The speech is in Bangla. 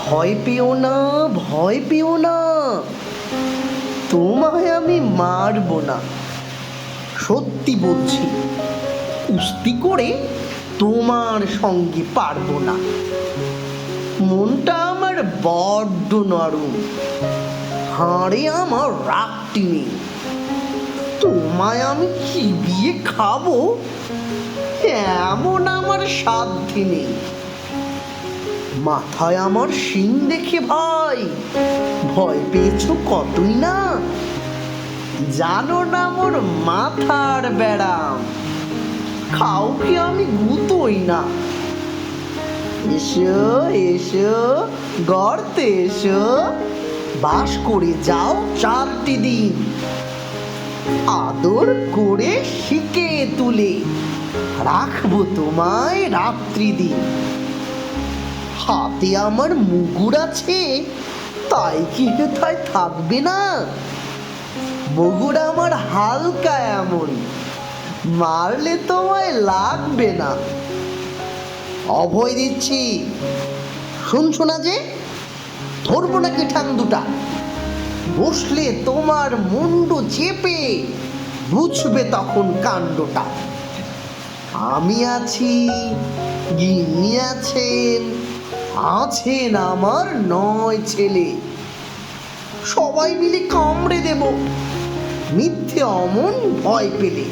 ভয় পেও না, ভয় পেও না, তোমায় আমি মারবো না। সত্যি বলছি, কুস্তি করে তোমার সঙ্গে পারবো না। মনটা আমার বড্ড নরম, হাড়ে আমার রাগটি নেই। তোমায় আমি চিবিয়ে খাবো এমন আমার সাধ্যি নেই। মাথায় আমার শিং দেখে ভাই ভয় পেয়েছো কতই না। জানো না মোর মাথার ব্যারাম, কাউকে আমি গুতোই না। এসো এসো গর্তে এসো, বাস করে যাও 4টি দিন। আদর করে শিকে তুলে রাখবো তোমায় রাত্রি দিন। হাতে আমার মুগুর আছে, তাই কি হেথায় থাকবে না? মুগুর আমার হালকা এমন, মারলে তোমায় লাগবে না। অভয় দিচ্ছি, শুনছো না যে? ধরবো নাকি ঠাং দুটা? বসলে তোমার মুন্ডু চেপে বুঝবে তখন কাণ্ডটা। আমি আছি, গিন্নি আছেন, আছেন আমার 9 ছেলে। সবাই মিলে কামড়ে দেব মিথ্যে অমন ভয় পেলে।